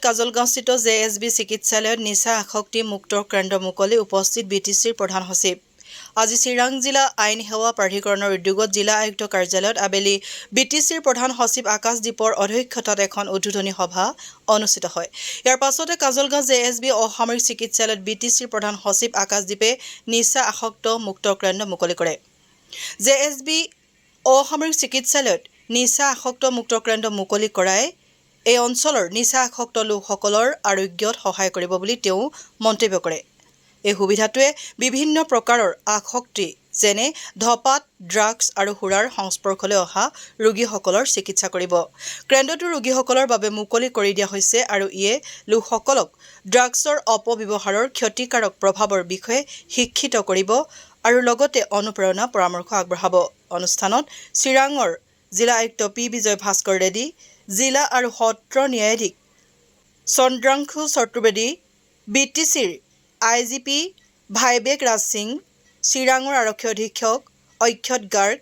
কাজলগাঁওস্থিত JSB চিকিৎসালয়ত নিচা আসক্তি মুক্ত কেন্দ্ৰ মুকলি উপস্থিত বিটিচিৰ প্ৰধান সচিব। আজি চিৰাং জিলা আইন সেৱা প্ৰাধিকৰণৰ উদ্যোগত জিলা আয়ুক্ত কাৰ্যালয়ত আবেলি বিটিচিৰ প্ৰধান সচিব আকাশদ্বীপৰ অধ্যক্ষতাত এখন উদ্বোধনী সভা অনুষ্ঠিত হয়। ইয়াৰ পাছতে কাজলগাঁও জেএছবি অসামৰিক চিকিৎসালয়ত বিটিচিৰ প্ৰধান সচিব আকাশদ্বীপে নিচা আসক্ত মুক্ত কেন্দ্ৰ মুকলি কৰে। জেএছবি অসামৰিক চিকিৎসালয়ত নিচা আসক্ত মুক্ত কেন্দ্ৰ মুকলি কৰাই এই অঞ্চলৰ নিচা আসক্ত লোকসকলৰ আৰোগ্যত সহায় কৰিব বুলি তেওঁ মন্তব্য কৰে। এই সুবিধাটোৱে বিভিন্ন প্ৰকাৰৰ আসক্তি যেনে ধপাত, ড্ৰাগছ আৰু সুৰাৰ সংস্পৰ্শলৈ অহা ৰোগীসকলৰ চিকিৎসা কৰিব। কেন্দ্ৰটো ৰোগীসকলৰ বাবে মুকলি কৰি দিয়া হৈছে আৰু ইয়ে লোকসকলক ড্ৰাগছৰ অপব্যৱহাৰৰ ক্ষতিকাৰক প্ৰভাৱৰ বিষয়ে শিক্ষিত কৰিব আৰু লগতে অনুপ্ৰেৰণা পৰামৰ্শ আগবঢ়াব। অনুষ্ঠানত চিৰাঙৰ জিলা আয়ুক্ত পি বিজয় ভাস্কৰ ৰেড্ডী, জিলা আৰু সত্ৰ ন্যায়াধীশ চন্দ্ৰাংশু চতুৰ্বেদী, বিটিচিৰ আইজিপি ভাইবেক ৰাজ সিং, চিৰাঙৰ আৰক্ষী অধীক্ষক অক্ষত গাৰ্গ,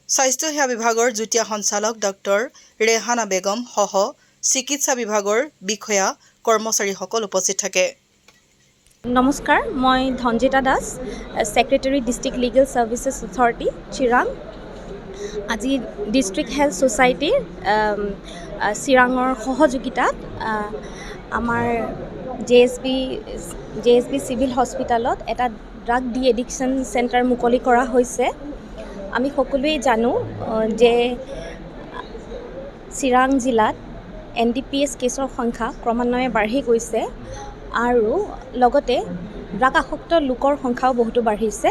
স্বাস্থ্য সেৱা বিভাগৰ যুটীয়া সঞ্চালক ডক্টৰ ৰেহানা বেগম সহ চিকিৎসা বিভাগৰ বিষয়া কৰ্মচাৰীসকল উপস্থিত থাকে। নমস্কাৰ, মই Dhanjita Das, secretary district legal services authority Chirang. আজি ডিষ্ট্ৰিক্ট হেল্থ ছ'চাইটিৰ চিৰাঙৰ সহযোগিতাত আমাৰ জেএছবি চিভিল হস্পিটেলত এটা ড্ৰাগ ডি এডিকশ্যন চেণ্টাৰ মুকলি কৰা হৈছে। আমি সকলোৱেই জানো যে চিৰাং জিলাত NDPS কেছৰ সংখ্যা ক্ৰমান্বয়ে বাঢ়ি গৈছে আৰু লগতে ড্ৰাগ আসক্ত লোকৰ সংখ্যাও বহুতো বাঢ়িছে।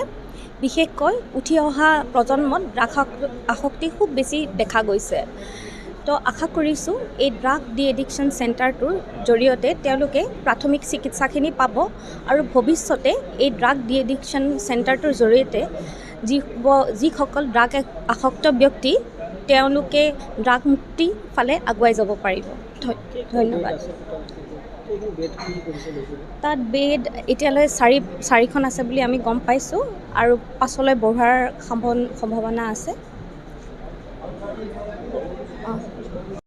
বিশেষকৈ উঠি অহা প্ৰজন্মত ড্ৰাগ আসক্তি খুব বেছি দেখা গৈছে। তো আশা কৰিছোঁ এই ড্ৰাগ ডি এডিকশ্যন চেণ্টাৰটোৰ জৰিয়তে তেওঁলোকে প্ৰাথমিক চিকিৎসাখিনি পাব আৰু ভৱিষ্যতে এই ড্ৰাগ ডি এডিকশ্যন চেণ্টাৰটোৰ জৰিয়তে যিসকল ড্ৰাগ আসক্ত ব্যক্তি তেওঁলোকে ড্ৰাগ মুক্তি ফালে আগুৱাই যাব পাৰিব। ধন্যবাদ। তাত বেড এতিয়ালৈ চাৰিখন আছে বুলি আমি গম পাইছোঁ আৰু পাছলৈ বঢ়োৱাৰ সম্ভাৱনা আছে।